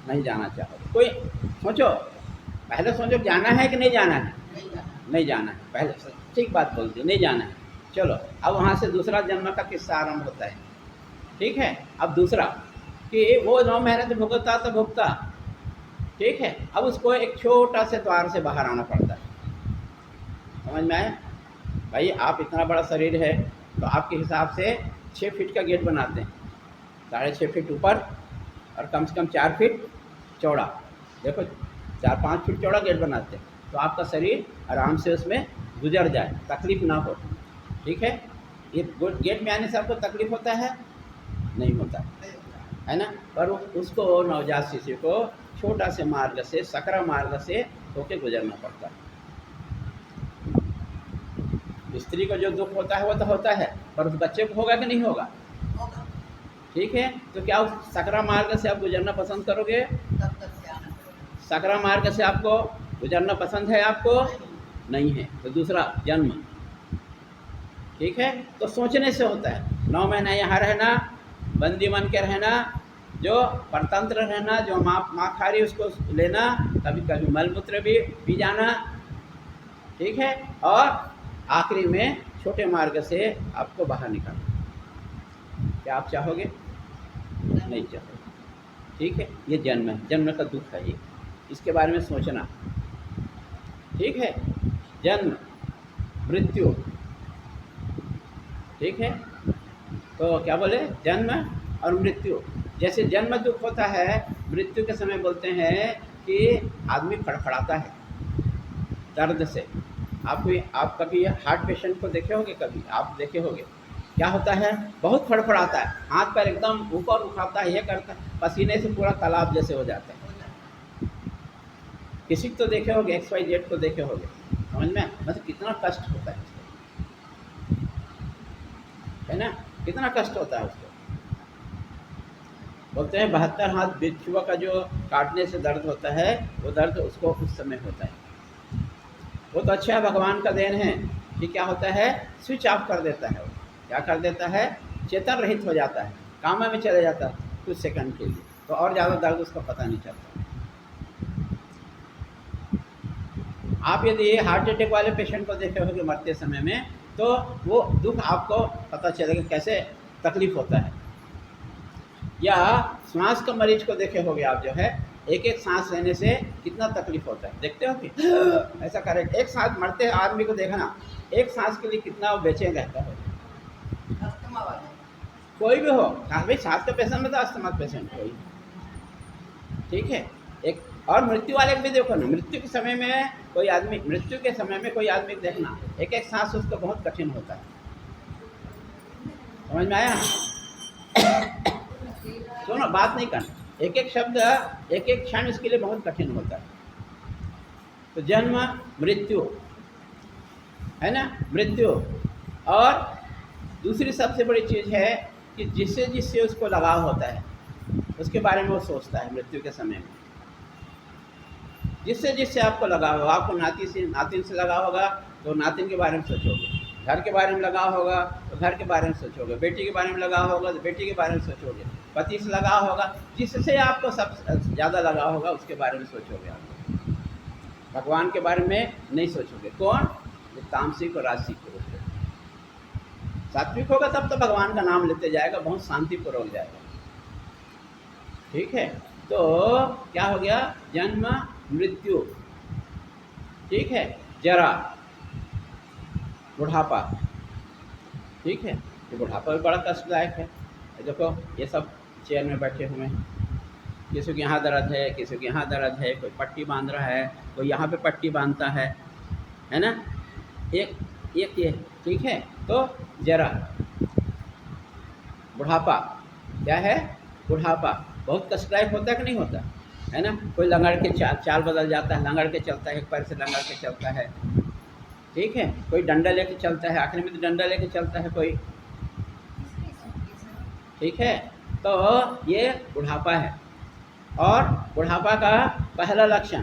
Speaker 1: नहीं जाना चाहोगे। कोई सोचो, पहले सोचो जाना है कि नहीं जाना है? नहीं जाना है, पहले ठीक बात बोल दी, नहीं जाना है। चलो अब वहाँ से दूसरा जन्म का किस्सा आरंभ होता है। ठीक है, अब दूसरा कि वो 9 महीने तो भुगता तो भुगता, ठीक है, अब उसको एक छोटा से द्वार से बाहर आना पड़ता है। समझ में आया? भाई आप इतना बड़ा शरीर है तो आपके हिसाब से 6 फीट का गेट बनाते हैं, 6.5 फीट ऊपर और कम से कम 4 फीट चौड़ा। देखो 4-5 फीट चौड़ा गेट बनाते हैं तो आपका शरीर आराम से उसमें गुजर जाए, तकलीफ ना हो। ठीक है, ये गेट में आने से आपको तकलीफ होता है? नहीं होता है ना। पर उसको नवजात शिशु को छोटा से मार्ग से, सकरा मार्ग से होके गुजरना पड़ता है। स्त्री को जो दुख होता है वो तो होता है, पर उस बच्चे को होगा कि नहीं होगा? ठीक है, तो क्या उस सकरा मार्ग से आप गुजरना पसंद करोगे? सकरा मार्ग से आपको गुजरना पसंद है? आपको नहीं है। तो दूसरा जन्म, ठीक है, तो सोचने से होता है। 9 महीना यहाँ रहना, बंदी बन के रहना, जो परतंत्र रहना, जो माँ खा रही उसको लेना, कभी कभी मलमूत्र भी पी जाना, ठीक है, और आखिरी में छोटे मार्ग से आपको बाहर निकालना। क्या आप चाहोगे? नहीं चाहोगे। ठीक है, ये जन्म है, जन्म का दुख है ये, इसके बारे में सोचना। ठीक है, जन्म मृत्यु, ठीक है, तो क्या बोले? जन्म और मृत्यु। जैसे जन्म दुख होता है, मृत्यु के समय बोलते हैं कि आदमी फड़फड़ाता है दर्द से। आप कभी हार्ट पेशेंट को देखे होंगे? कभी आप देखे होंगे, क्या होता है? बहुत फड़फड़ाता है, हाथ पैर एकदम ऊपर उठाता है, ये करता है, पसीने से पूरा तालाब जैसे हो जाता है। किसी को तो देखे होंगे, XYZ को देखे होंगे। समझ में मतलब कितना कष्ट होता है उसको, है ना? कितना कष्ट होता है उसको। बोलते हैं 72 हाथ बिच्छुआ का जो काटने से दर्द होता है, वो दर्द उसको उस समय होता है। वो तो अच्छा भगवान का देन है कि क्या होता है, स्विच ऑफ कर देता है। वो क्या कर देता है? चेतन रहित हो जाता है, काम में चले जाता है कुछ सेकंड के लिए, तो और ज़्यादा दर्द उसका पता नहीं चलता। आप यदि हार्ट अटैक वाले पेशेंट को देखे होंगे मरते समय में, तो वो दुख आपको पता चलेगा कैसे तकलीफ होता है। या श्वास का मरीज को देखे होंगे आप, जो है एक एक सांस लेने से कितना तकलीफ होता है, देखते हो कि ऐसा करें। एक सांस मरते आदमी को देखना, एक सांस के लिए कितना वो बेचैन रहता है। कोई भी हो, भाई सांस का पेशेंट में तो अस्थमा पेशेंट कोई, ठीक है। एक और मृत्यु वाले भी देखो ना, मृत्यु के समय में कोई आदमी, मृत्यु के समय में कोई आदमी देखना, एक एक सांस उसको बहुत कठिन होता है। समझ में आया? सुनो, बात नहीं करना, एक एक शब्द, एक एक क्षण इसके लिए बहुत कठिन होता है। तो जन्म मृत्यु है ना, मृत्यु। और दूसरी सबसे बड़ी चीज़ है कि जिससे जिससे उसको लगाव होता है उसके बारे में वो सोचता है मृत्यु के समय में। जिससे जिससे आपको लगाव होगा, आपको नातिन से लगाव होगा तो नातिन के बारे में सोचोगे, घर के बारे में लगाव होगा तो घर के बारे में सोचोगे, बेटी के बारे में लगाव होगा तो बेटी के बारे में सोचोगे, पति से लगाव होगा, जिससे आपको सबसे ज़्यादा लगाव होगा उसके बारे में सोचोगे। आप भगवान के बारे में नहीं सोचोगे। कौन? जो तामसिक और राजसिक पुरुष है। सात्विक होगा तब तो भगवान का नाम लेते जाएगा, बहुत शांतिपूर्वक जाएगा। ठीक है, तो क्या हो गया? जन्म मृत्यु, ठीक है, जरा बुढ़ापा, ठीक है। ये बुढ़ापा भी बड़ा कष्टदायक है। ये देखो ये सब चेयर में बैठे हुए हैं, किसी के यहाँ दर्द है, किसी के यहाँ दर्द है, कोई पट्टी बांध रहा है, कोई यहाँ पे पट्टी बांधता है ना। एक एक ये ठीक है। तो जरा बुढ़ापा क्या है, बुढ़ापा बहुत कष्टदायक होता है कि नहीं होता है ना। कोई लंगड़ के चाल बदल जाता है, लंगड़ के चलता है, एक पैर से लंगड़ के चलता है, ठीक है। कोई डंडा लेके चलता है, आखिर में तो डंडा लेके चलता है कोई, ठीक है। तो ये बुढ़ापा है। और बुढ़ापा का पहला लक्षण,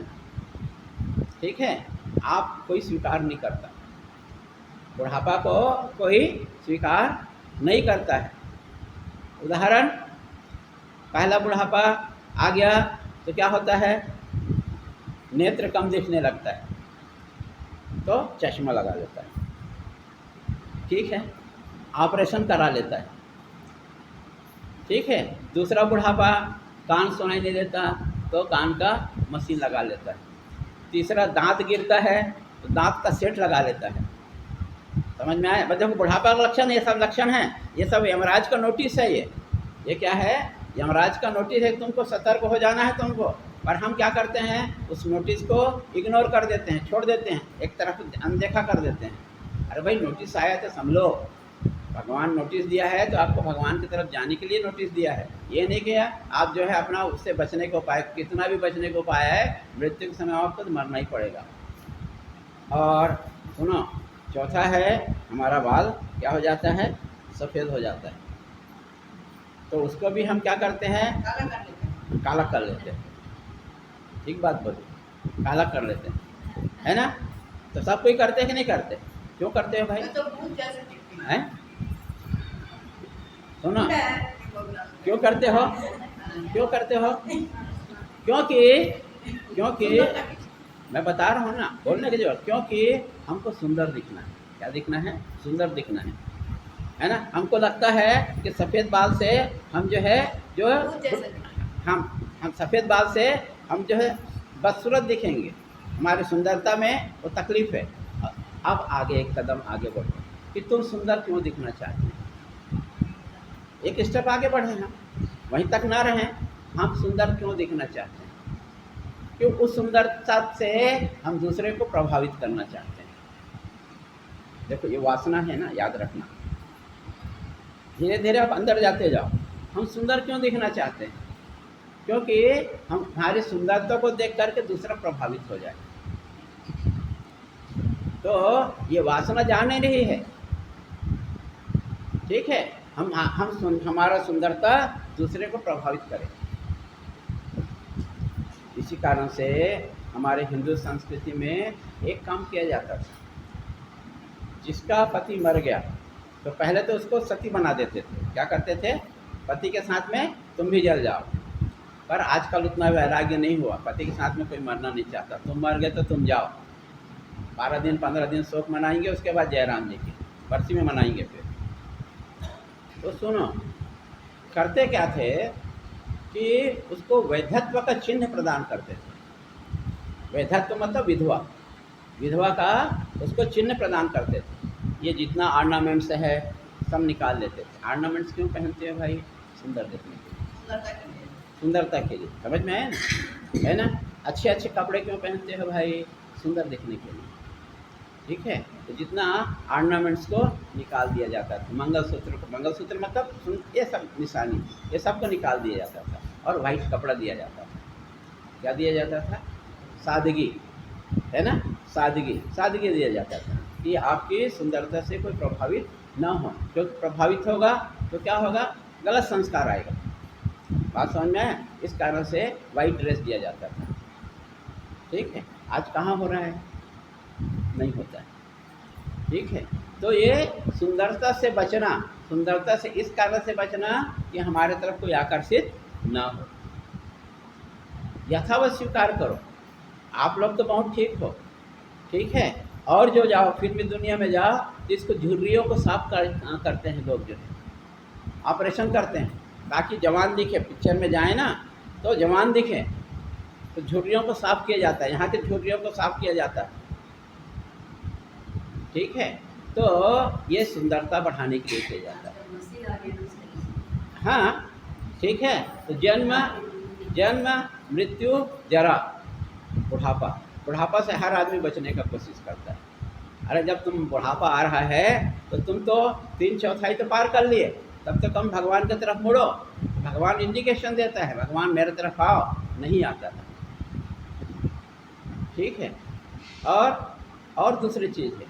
Speaker 1: ठीक है, आप कोई स्वीकार नहीं करता, बुढ़ापा को कोई स्वीकार नहीं करता है। उदाहरण, पहला बुढ़ापा आ गया तो क्या होता है, नेत्र कम दिखने लगता है तो चश्मा लगा लेता है, ठीक है, ऑपरेशन करा लेता है, ठीक है। दूसरा बुढ़ापा, कान सुनाई नहीं देता तो कान का मशीन लगा लेता है। तीसरा, दांत गिरता है तो दांत का सेट लगा लेता है। समझ में आया? बच्चों को बुढ़ापा का लक्षण ये सब लक्षण हैं, ये सब यमराज का नोटिस है। ये क्या है, यमराज का नोटिस है, तुमको सतर्क हो जाना है तुमको। पर हम क्या करते हैं, उस नोटिस को इग्नोर कर देते हैं, छोड़ देते हैं, एक तरफ अनदेखा कर देते हैं। अरे भाई नोटिस आया तो समझो, भगवान नोटिस दिया है तो आपको भगवान की तरफ जाने के लिए नोटिस दिया है। ये नहीं किया आप जो है अपना उससे बचने को उपाय, कितना भी बचने को उपाय है, मृत्यु के समय आपको तो मरना ही पड़ेगा। और सुनो, चौथा है हमारा बाल क्या हो जाता है, सफ़ेद हो जाता है। तो उसको भी हम क्या करते हैं, काला कर लेते हैं। ठीक बात बोली, काला कर लेते हैं, है ना। तो सब कोई करते हैं कि नहीं करते? क्यों करते हो भाई?
Speaker 2: तो भूत जैसे दिखती है।
Speaker 1: हैं? सुनो, क्यों करते हो, क्यों करते हो? क्योंकि मैं बता रहा हूँ ना, बोलने की जरूरत, क्योंकि हमको सुंदर दिखना है। क्या दिखना है? सुंदर दिखना है ना। हमको लगता है कि सफ़ेद बाल से हम जो है हम सफ़ेद बाल से हम जो है बदसूरत दिखेंगे, हमारी सुंदरता में वो तकलीफ़ है। अब आगे एक कदम आगे बढ़ो कि तुम सुंदर क्यों दिखना चाहते हैं, एक स्टेप आगे बढ़े, हम वहीं तक ना रहें, हम सुंदर क्यों दिखना चाहते हैं, क्यों उस सुंदरता से हम दूसरे को प्रभावित करना चाहते हैं। देखो ये वासना है ना, याद रखना। धीरे धीरे आप अंदर जाते जाओ। हम सुंदर क्यों दिखना चाहते हैं? क्योंकि हम हमारी सुंदरता को देख करके दूसरा प्रभावित हो जाए। तो ये वासना जा नहीं रही है, ठीक है। हमारा सुंदरता दूसरे को प्रभावित करे। इसी कारण से हमारे हिंदू संस्कृति में एक काम किया जाता था, जिसका पति मर गया तो पहले तो उसको सती बना देते थे। क्या करते थे? पति के साथ में तुम भी जल जाओ। पर आजकल उतना वैराग्य नहीं हुआ, पति के साथ में कोई मरना नहीं चाहता। तुम मर गए तो तुम जाओ, 12 दिन 15 दिन शोक मनाएंगे, उसके बाद जयराम जी की बरसी में मनाएंगे फिर। तो सुनो, करते क्या थे कि उसको वैधत्व का चिन्ह प्रदान करते थे। वैधत्व मतलब विधवा, विधवा का उसको चिन्ह प्रदान करते थे। ये जितना ऑर्नामेंट्स है सब निकाल लेते थे। ऑर्नामेंट्स क्यों पहनते हैं भाई? सुंदर दिखने के लिए, सुंदरता के लिए। समझ में आया ना, है ना। अच्छे अच्छे कपड़े क्यों पहनते हो भाई? सुंदर दिखने के लिए, ठीक है। तो जितना ऑर्नामेंट्स को निकाल दिया जाता था, मंगलसूत्र मतलब ये सब निशानी, ये सब को निकाल दिया जाता था। और वाइट कपड़ा दिया जाता था। क्या दिया जाता था? सादगी, है ना, सादगी दिया जाता था कि आपकी सुंदरता से कोई प्रभावित ना हो, क्योंकि प्रभावित होगा तो क्या होगा? गलत संस्कार आएगा। बात समझ में आया? इस कारण से वाइट ड्रेस दिया जाता था, ठीक है। आज कहाँ हो रहा है? नहीं होता है, ठीक है। तो ये सुंदरता से बचना, सुंदरता से इस कारण से बचना कि हमारे तरफ कोई आकर्षित ना हो। यथावत स्वीकार करो, आप लोग तो बहुत ठीक हो, ठीक है। और जो जाओ फिल्मी दुनिया में जाओ तो इसको झुर्रियों को साफ करते हैं लोग, जो है ऑपरेशन करते हैं ताकि जवान दिखे। पिक्चर में जाए ना तो जवान दिखे, तो झुर्रियों को साफ किया जाता है, यहाँ के झुर्रियों को साफ किया जाता है, ठीक है। तो ये सुंदरता बढ़ाने के लिए किया जाता है। हाँ, ठीक है। तो जन्म मृत्यु जरा बुढ़ापा, बुढ़ापा से हर आदमी बचने का कोशिश करता है। अरे जब तुम बुढ़ापा आ रहा है तो तुम तो 3/4 तो पार कर लिए, तब तो कम भगवान की तरफ मुड़ो। भगवान इंडिकेशन देता है, भगवान मेरे तरफ आओ, नहीं आता था। ठीक है। और दूसरी चीज़ है,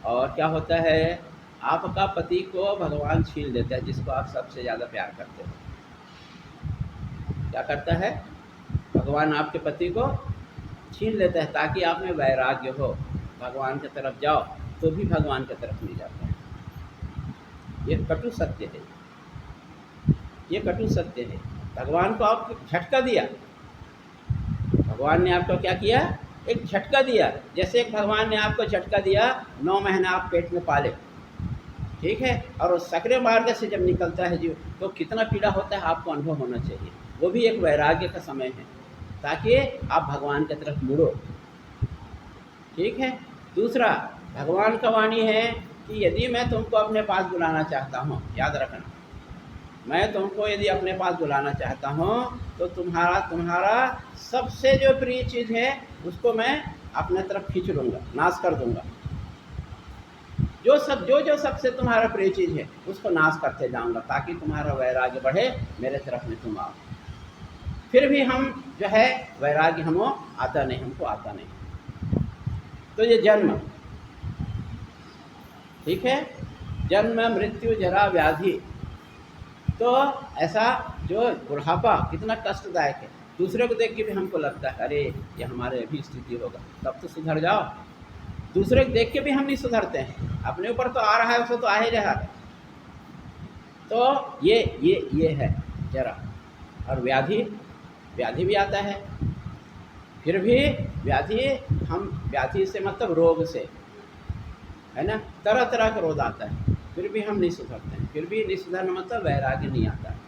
Speaker 1: और क्या होता है, आपका पति को भगवान छीन लेता है, जिसको आप सबसे ज़्यादा प्यार करते हो। क्या करता है, भगवान आपके पति को छीन लेता है ताकि आप में वैराग्य हो, भगवान की तरफ जाओ तो भी भगवान की तरफ नहीं जाता है। ये कटु सत्य है, ये कटु सत्य है। भगवान को आपको झटका दिया, भगवान ने आपको क्या किया, एक झटका दिया। जैसे एक भगवान ने आपको झटका दिया, 9 महीना आप पेट में पाले, ठीक है, और उस सक्रिय मार्ग से जब निकलता है जीव, तो कितना पीड़ा होता है आपको अनुभव होना चाहिए। वो भी एक वैराग्य का समय है, ताकि आप भगवान की तरफ मुड़ो। ठीक है। दूसरा, भगवान का वाणी है कि यदि मैं तुमको अपने पास बुलाना चाहता हूँ, याद रखना, मैं तुमको यदि अपने पास बुलाना चाहता हूँ तो तुम्हारा सबसे जो प्रिय चीज़ है उसको मैं अपने तरफ खींच लूँगा, नाश कर दूँगा। जो सबसे तुम्हारा प्रिय चीज़ है उसको नाश करते जाऊँगा, ताकि तुम्हारा वैराग्य बढ़े, मेरे तरफ में तुम आओ। फिर भी हम जो है वैराग्य हमको आता नहीं। तो ये जन्म, ठीक है, जन्म मृत्यु जरा व्याधि, तो ऐसा जो बुढ़ापा कितना कष्टदायक है। दूसरे को देख के भी हमको लगता है अरे ये हमारे अभी स्थिति होगा, तब तो सुधर जाओ। दूसरे को देख के भी हम नहीं सुधरते हैं, अपने ऊपर तो आ रहा है, उसको तो आ ही रहा है। तो ये है जरा। और व्याधि भी आता है। फिर भी व्याधि से मतलब रोग से, है ना, तरह तरह का रोग आता है, फिर भी हम नहीं सुधरते हैं। फिर भी नहीं सुधरना मतलब वैराग्य नहीं आता है।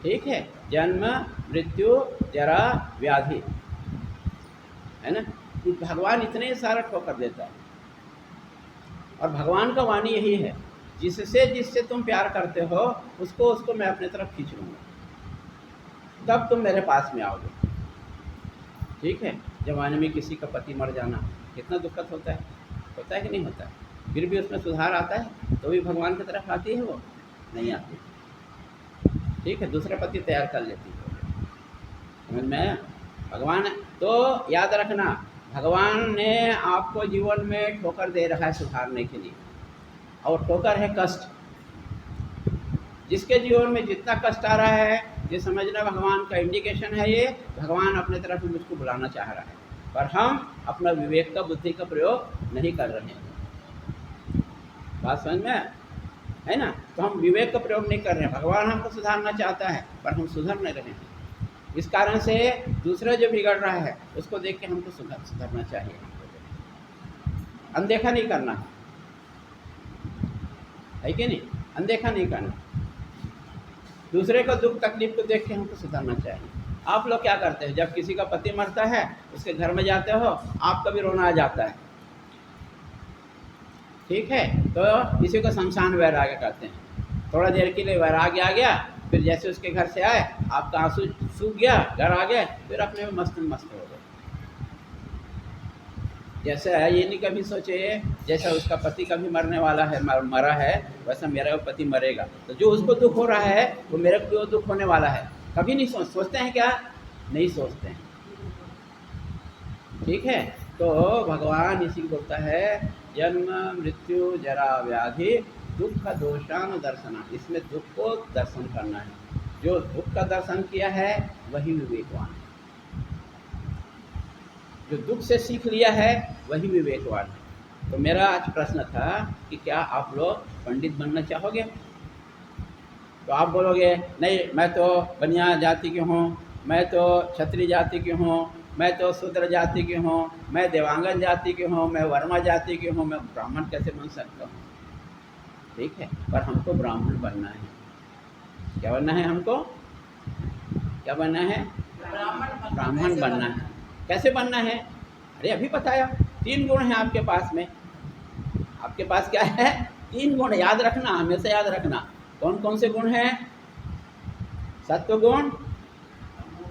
Speaker 1: ठीक है। जन्म मृत्यु जरा व्याधि, है ना, भगवान इतने सारा ठोकर देता है। और भगवान का वाणी यही है, जिससे तुम प्यार करते हो उसको मैं अपने तरफ खींच लूँगा, तब तुम मेरे पास में आओगे। ठीक है। जमाने में किसी का पति मर जाना कितना दुखद होता है कि नहीं होता है? फिर भी उसमें सुधार आता है, तो भी भगवान की तरफ आती है, वो नहीं आती। ठीक है। दूसरा पति तैयार कर लेती है, समझ में आया? भगवान, तो याद रखना, भगवान ने आपको जीवन में ठोकर दे रहा है सुधारने के लिए, और ठोकर है कष्ट। जिसके जीवन में जितना कष्ट आ रहा है, ये समझना भगवान का इंडिकेशन है। ये भगवान अपने तरफ मुझको बुलाना चाह रहा है, पर हम अपना विवेक का, बुद्धि का प्रयोग नहीं कर रहे हैं। बात समझ में है ना? तो हम विवेक का प्रयोग नहीं कर रहे हैं। भगवान हमको सुधारना चाहता है, पर हम सुधर नहीं रहे हैं। इस कारण से दूसरा जो बिगड़ रहा है उसको देख के हमको सुधरना चाहिए, अनदेखा नहीं करना है कि नहीं? अनदेखा नहीं करना। दूसरे का दुख तकलीफ को देख के हमको सुधरना चाहिए। आप लोग क्या करते हैं, जब किसी का पति मरता है उसके घर में जाते हो, आपका भी रोना आ जाता है। ठीक है। तो इसी को शमशान वैराग्य कहते हैं। थोड़ा देर के लिए वैराग्य आ गया, फिर जैसे उसके घर से आए, आपका आंसू सूख गया, घर आ गए, फिर अपने में मस्त हो गए। जैसे है, ये नहीं कभी सोचे जैसा उसका पति कभी मरने वाला है, मरा है, वैसा मेरा पति मरेगा, तो जो उसको दुख हो रहा है वो मेरे को दुख होने वाला है। कभी नहीं सोचते हैं क्या? नहीं सोचते हैं। ठीक है। तो भगवान इसी को बोलता है जन्म मृत्यु जरा व्याधि दुख दोषान दर्शना। इसमें दुख को दर्शन करना है। जो दुख का दर्शन किया है वही विवेकवान है, जो दुख से सीख लिया है वही विवेकवान है। तो मेरा आज प्रश्न था कि क्या आप लोग पंडित बनना चाहोगे? तो आप बोलोगे नहीं, मैं तो बनिया जाति की हूँ, मैं तो क्षत्रिय जाति की हूँ, मैं तो शूद्र जाति की हूँ, मैं देवांगन जाति की हूँ, मैं वर्मा जाति की हूँ, मैं ब्राह्मण कैसे बन सकता हूँ? ठीक है। पर हमको ब्राह्मण बनना है। क्या बनना है हमको? क्या बनना है? ब्राह्मण बनना है। कैसे बनना है? अरे अभी बताया, 3 गुण हैं आपके पास में। आपके पास क्या है? 3 गुण, याद रखना, हमेशा याद रखना। कौन कौन से गुण हैं? सत्वगुण,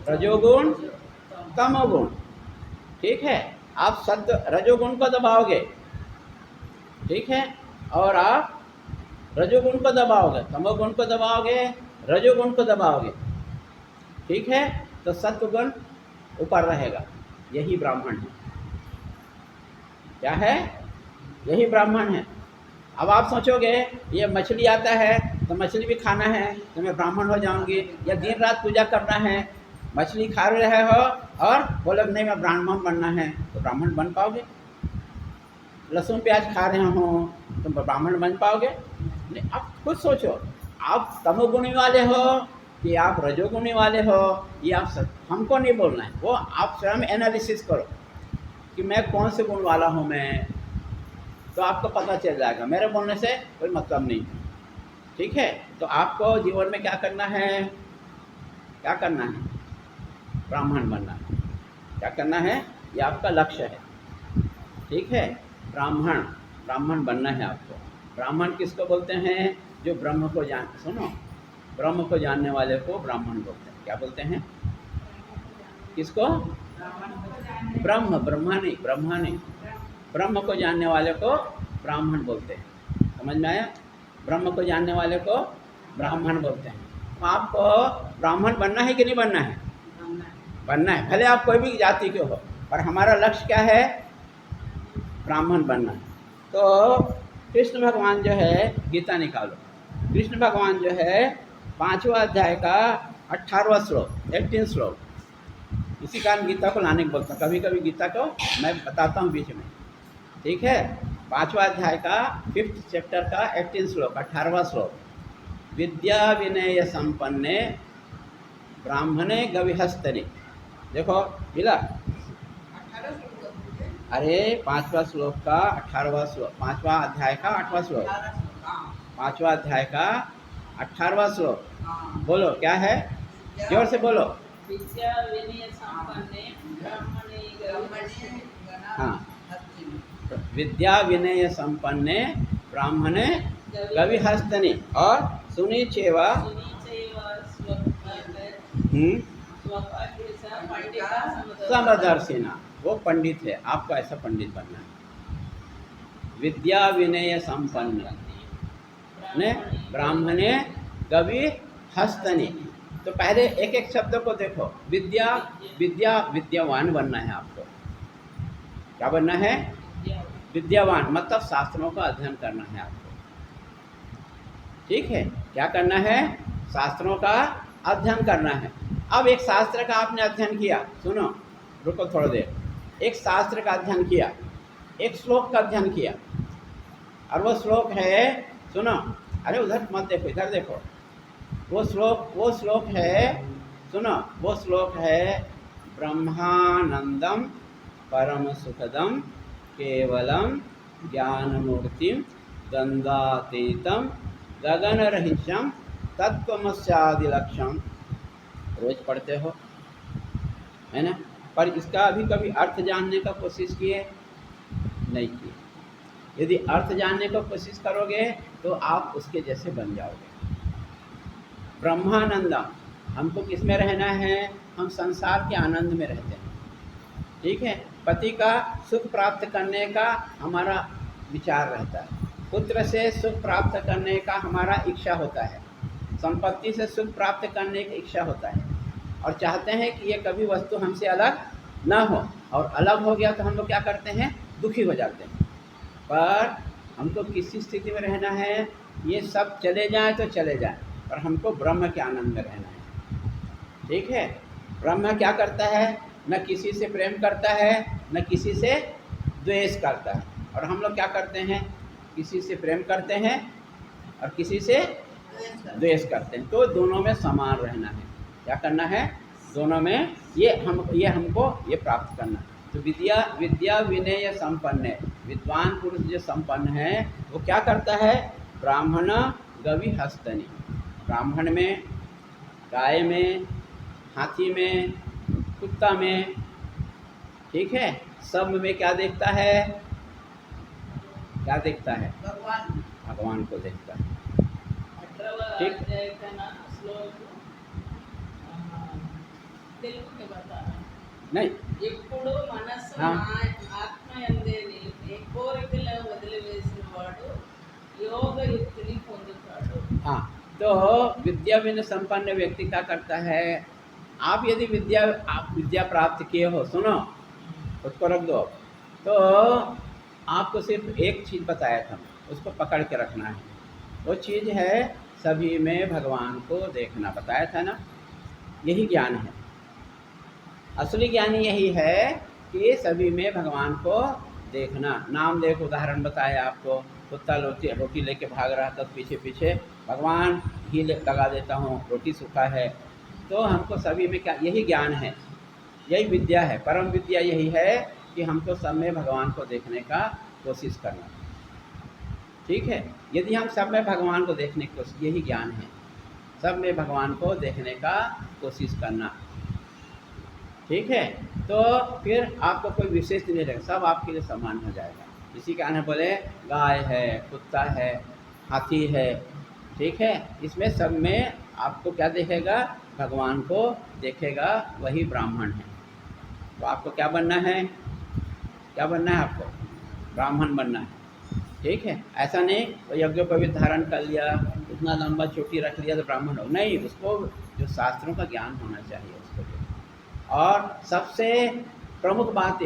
Speaker 1: रजोगुण, तमोगुण। ठीक है, आप रजोगुण को दबाओगे, ठीक है, और आप रजोगुण को दबाओगे, तमोगुण को दबाओगे, रजोगुण को दबाओगे, ठीक है, तो सत्वगुण ऊपर रहेगा। यही ब्राह्मण है। क्या है? यही ब्राह्मण है। अब आप सोचोगे ये मछली आता है तो मछली भी खाना है तो मैं ब्राह्मण हो जाऊंगी, या दिन रात पूजा करना है, मछली खा रहे हो और बोले नहीं मैं ब्राह्मण बनना है, तो ब्राह्मण बन पाओगे? लहसुन प्याज खा रहे हो तो ब्राह्मण बन पाओगे? नहीं। आप खुद सोचो, आप तमोगुणी वाले हो कि आप रजोगुणी वाले हो, ये आप हमको नहीं बोलना है, वो आप स्वयं एनालिसिस करो कि मैं कौन से गुण वाला हूँ मैं, तो आपको पता चल जाएगा। मेरे बोलने से कोई मतलब नहीं, ठीक है। तो आपको जीवन में क्या करना है? क्या करना है? ब्राह्मण बनना है। क्या करना है? ये आपका लक्ष्य है, ठीक है। ब्राह्मण बनना है आपको। ब्राह्मण किसको बोलते हैं? जो ब्रह्म को सुनो, ब्रह्म को जानने वाले को ब्राह्मण बोलते हैं। क्या बोलते हैं? किसको? ब्रह्मानी ब्रह्म को जानने वाले को ब्राह्मण बोलते हैं। समझ में आया? ब्रह्म को जानने वाले को ब्राह्मण बोलते हैं। तो आपको ब्राह्मण बनना है कि नहीं बनना है? बनना है, भले आप कोई भी जाति के हो, पर हमारा लक्ष्य क्या है? ब्राह्मण बनना है। तो कृष्ण भगवान जो है, गीता निकालो, कृष्ण भगवान जो है 5वां अध्याय का 18वां श्लोक, 18 श्लोक, इसी कारण गीता को लाने को बोलता हूँ। कभी कभी गीता को मैं बताता हूँ बीच में, ठीक है। 5वां अध्याय का 5th चैप्टर का 18 श्लोक, 18वां श्लोक। विद्या विनय संपन्ने ब्राह्मणे गविहस्तने। देखो मिला? अरे 5वां श्लोक का 18वां श्लोक, 5वां अध्याय का 8वां श्लोक, 5वां अध्याय का 18वां श्लोक। बोलो क्या है? जोर से बोलो।
Speaker 2: विद्या विनय संपन्ने ब्राह्मणे
Speaker 1: हाँ, विद्या विनय संपन्ने ब्राह्मणे गविहस्तने और सुनीचेवा समदर्शिना। वो पंडित है, आपको ऐसा पंडित बनना है। विद्या विनय संपन्न ने ब्राह्मणे गविहस्तने। तो पहले एक एक शब्द को देखो। विद्यावान बनना है आपको। क्या बनना है? विद्यावान मतलब शास्त्रों का अध्ययन करना है आपको, ठीक है। क्या करना है? शास्त्रों का अध्ययन करना है। अब एक शास्त्र का आपने अध्ययन किया, सुनो, रुको थोड़ी देर। एक शास्त्र का अध्ययन किया, एक श्लोक का अध्ययन किया, और वो श्लोक है, सुनो, अरे उधर मत देखो, इधर देखो। वो श्लोक है, सुनो, वो श्लोक है ब्रह्मानंदम परम सुखदम केवलम ज्ञानमूर्तिम द्वंद्वातीतम गगनरहितम तत्त्वमस्यादिलक्ष्यम। रोज पढ़ते हो, है ना? पर इसका अभी कभी अर्थ जानने का कोशिश किए? नहीं किए। यदि अर्थ जानने का कोशिश करोगे तो आप उसके जैसे बन जाओगे। ब्रह्मानंदम, हमको किस में रहना है? हम संसार के आनंद में रहते हैं, ठीक है। पति का सुख प्राप्त करने का हमारा विचार रहता है, पुत्र से सुख प्राप्त करने का हमारा इच्छा होता है, संपत्ति से सुख प्राप्त करने की इच्छा होता है, और चाहते हैं कि ये कभी वस्तु हमसे अलग ना हो, और अलग हो गया तो हम लोग क्या करते हैं? दुखी हो जाते हैं। पर हमको किसी स्थिति में रहना है? ये सब चले जाएं तो चले जाएं, पर हमको ब्रह्म के आनंद में रहना है, ठीक है। ब्रह्म क्या करता है? न किसी से प्रेम करता है, न किसी से द्वेष करता है, और हम लोग क्या करते हैं? किसी से प्रेम करते हैं और किसी से द्वेष करते हैं। तो दोनों में समान रहना है। क्या करना है? दोनों में ये हमको प्राप्त करना है। तो विद्या विनय संपन्न है। विद्वान पुरुष जो संपन्न है वो क्या करता है? ब्राह्मण गविहस्तनि। ब्राह्मण में, गाय में, हाथी में, कुत्ता में, ठीक है, सब में क्या देखता है? क्या देखता है?
Speaker 2: भगवान
Speaker 1: भगवान को देखता है।
Speaker 3: 18వ
Speaker 1: ठीक।
Speaker 3: अध्याय का ना श्लोक తెలుగు के बता रहा है
Speaker 1: नहीं,
Speaker 3: ఎప్పుడు మనస్సు
Speaker 1: हाँ।
Speaker 3: ఆత్మయందే నిలిపి కోరికల వదిలివేసిన వాడు యోగయుక్తిని పొందుతాడు.
Speaker 1: हाँ, तो विद्या बिन संपन्न व्यक्ति क्या करता है? आप यदि आप विद्या प्राप्त किए हो, सुनो, उसको रख दो, तो आपको सिर्फ एक चीज़ बताया था, उसको पकड़ के रखना है। वो चीज़ है सभी में भगवान को देखना, बताया था ना। यही ज्ञान है, असली ज्ञान यही है कि सभी में भगवान को देखना। नाम देख उदाहरण बताया आपको, कुत्ता रोटी लेके भाग रहा था, पीछे पीछे भगवान घी लगा देता हूँ, रोटी सूखा है। तो हमको सभी में क्या, यही ज्ञान है, यही विद्या है, परम विद्या यही है कि हमको सब में भगवान को देखने का कोशिश करना। ठीक है, यदि हम सब में भगवान को देखने की कोशिश, यही ज्ञान है, सब में भगवान को देखने का कोशिश करना। ठीक है, तो फिर आपको कोई विशेष नहीं रहेगा, सब आपके लिए समान हो जाएगा। इसी कारण बोले गाय है, कुत्ता है, हाथी है, ठीक है, इसमें सब में आपको क्या देखेगा? भगवान को देखेगा, वही ब्राह्मण है। तो आपको क्या बनना है? क्या बनना है आपको? ब्राह्मण बनना है। ठीक है, ऐसा नहीं तो यज्ञोपवीत धारण कर लिया, इतना लंबा चोटी रख लिया तो ब्राह्मण हो, नहीं, उसको जो शास्त्रों का ज्ञान होना चाहिए उसको। और सबसे प्रमुख बात